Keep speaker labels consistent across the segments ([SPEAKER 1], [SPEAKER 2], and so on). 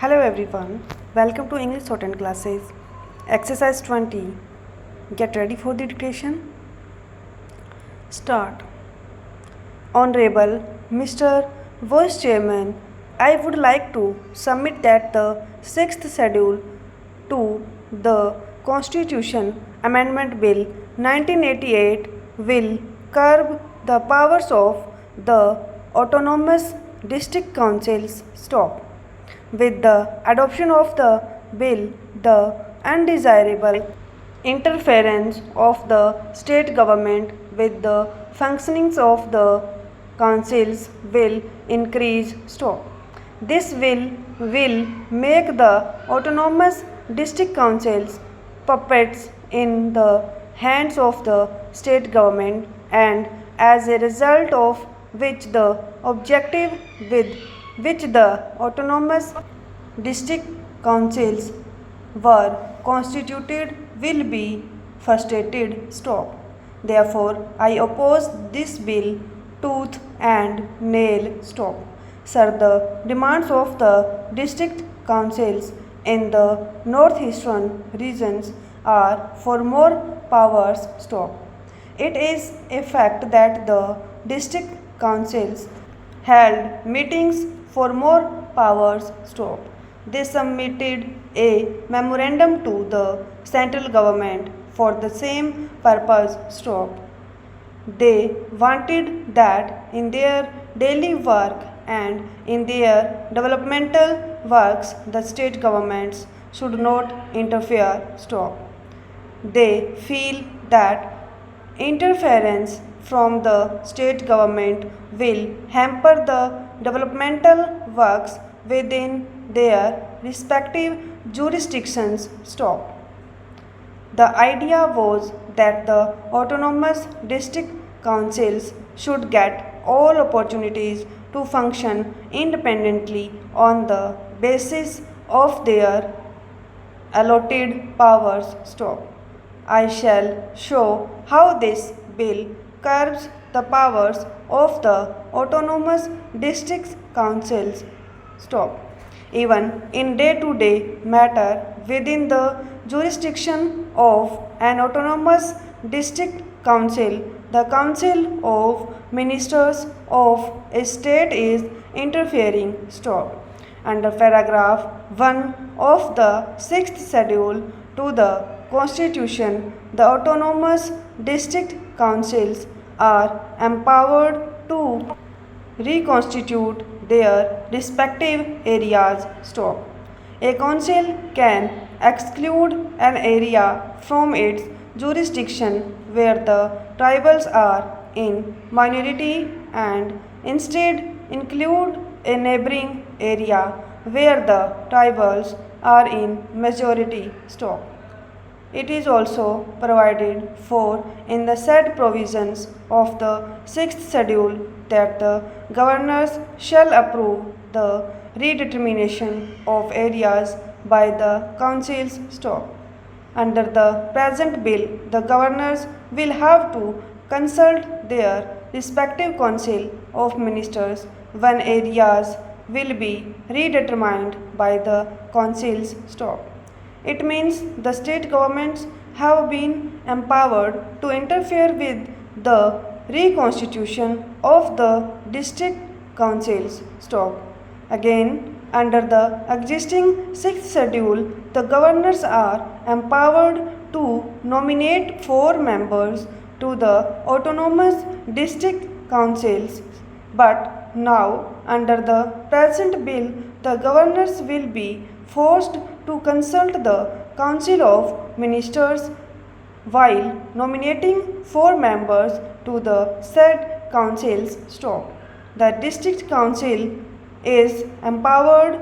[SPEAKER 1] Hello everyone, welcome to English Shorthand classes. Exercise 20. Get ready for the dictation. Start. Honorable Mr. Vice Chairman, I would like to submit that the 6th schedule to the Constitution Amendment Bill 1988 will curb the powers of the autonomous district councils. Stop. With the adoption of the bill, the undesirable interference of the state government with the functionings of the councils will increase. Stop. This will make the autonomous district councils puppets in the hands of the state government, and as a result of which the objective with which the autonomous district councils were constituted will be frustrated. Stop. Therefore, I oppose this bill tooth and nail. Stop. Sir, the demands of the district councils in the northeastern regions are for more powers. Stop. It is a fact that the district councils held meetings for more powers. Stop. They submitted a memorandum to the central government for the same purpose. Stop. They wanted that in their daily work and in their developmental works the state governments should not interfere. Stop. They feel that interference from the state government will hamper the developmental works within their respective jurisdictions. Stop. The idea was that the autonomous district councils should get all opportunities to function independently on the basis of their allotted powers. Stop. I shall show how this bill curbs the powers of the autonomous district councils. Stop. Even in day-to-day matter within the jurisdiction of an autonomous district council, the council of ministers of a state is interfering. Stop. Under paragraph 1 of the 6th schedule to the Constitution, the autonomous district councils are empowered to reconstitute their respective areas. Stop. A council can exclude an area from its jurisdiction where the tribals are in minority and instead include a neighboring area where the tribals are in majority. Stop. It is also provided for in the said provisions of the 6th schedule that the governors shall approve the redetermination of areas by the councils. Stop. Under the present bill, the governors will have to consult their respective council of ministers when areas will be redetermined by the councils. Stop. It means the state governments have been empowered to interfere with the reconstitution of the district councils. Stop. Again, under the existing 6th schedule, the governors are empowered to nominate 4 members to the autonomous district councils. But now, under the present bill, the governors will be forced to consult the Council of Ministers while nominating 4 members to the said councils. Stop. The district council is empowered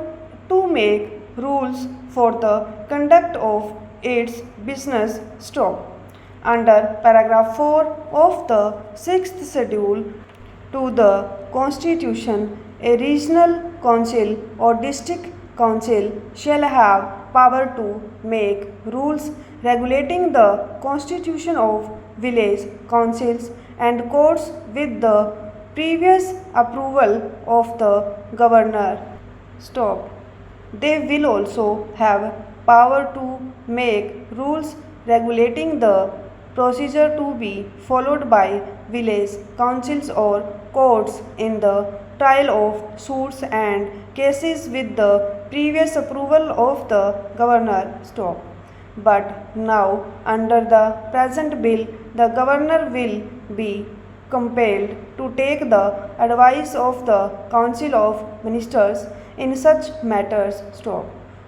[SPEAKER 1] to make rules for the conduct of its business. Stop. Under paragraph 4 of the 6th schedule to the Constitution, a regional council or district council shall have power to make rules regulating the constitution of village councils and courts with the previous approval of the governor. Stop. They will also have power to make rules regulating the procedure to be followed by village councils or courts in the trial of suits and cases with the previous approval of the governor. Stop. But now, under the present bill, the governor will be compelled to take the advice of the Council of Ministers in such matters. Stop.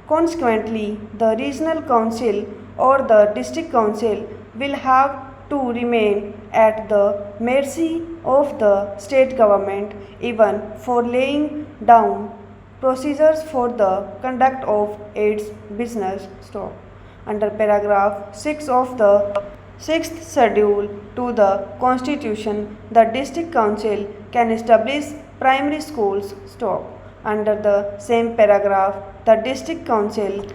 [SPEAKER 1] Consequently, the regional council or the district council will have to remain at the mercy of the state government even for laying down procedures for the conduct of its business. Stop. Under paragraph 6 of the sixth schedule to the Constitution, the district council can establish primary schools. Stop. Under the same paragraph, the district council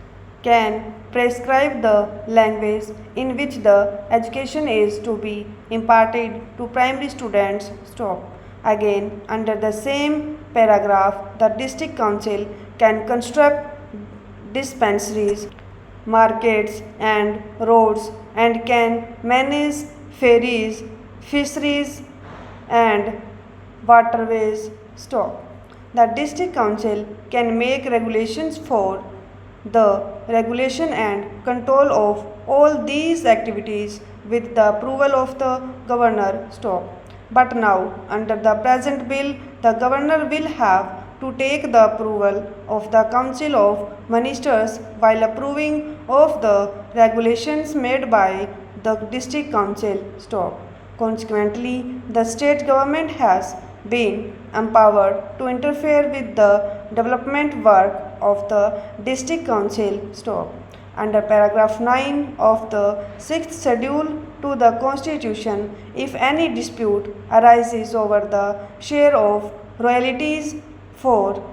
[SPEAKER 1] can prescribe the language in which the education is to be imparted to primary students. Stop. Again, under the same paragraph, the district council can construct dispensaries, markets, and roads, and can manage ferries, fisheries, and waterways. Stop. The district council can make regulations for the regulation and control of all these activities with the approval of the governor. Stop. But now, under the present bill, the governor will have to take the approval of the Council of Ministers while approving of the regulations made by the district council. Stop. Consequently, the state government has been empowered to interfere with the development work of the district council. Stop. Under paragraph 9 of the sixth schedule to the Constitution, if any dispute arises over the share of royalties for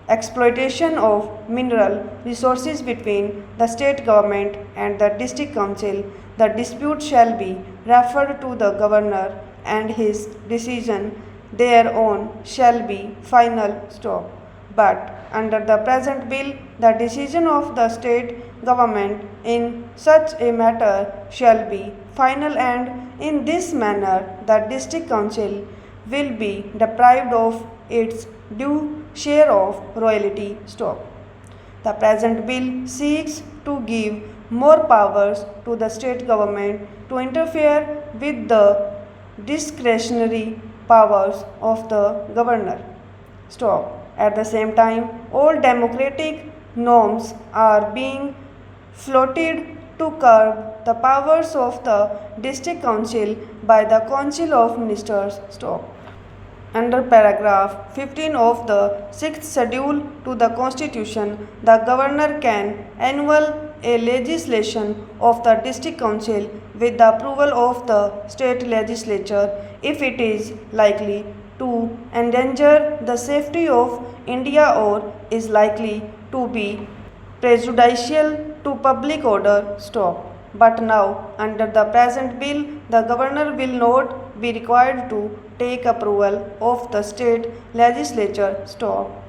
[SPEAKER 1] exploitation of mineral resources between the state government and the district council, the dispute shall be referred to the governor and his decision thereon shall be final. Stop. But under the present bill, the decision of the state government in such a matter shall be final, and in this manner the district council will be deprived of its due share of royalty. Stop. The present bill seeks to give more powers to the state government to interfere with the discretionary powers of the governor. Stop. At the same time, all democratic norms are being floated to curb the powers of the district council by the Council of Ministers. Stop. Under paragraph 15 of the sixth schedule to the Constitution, the governor can annul a legislation of the district council with the approval of the state legislature if it is likely to endanger the safety of India or is likely to be prejudicial to public order. Stop. But now, under the present bill, the governor will not be required to take approval of the state legislature. Stop.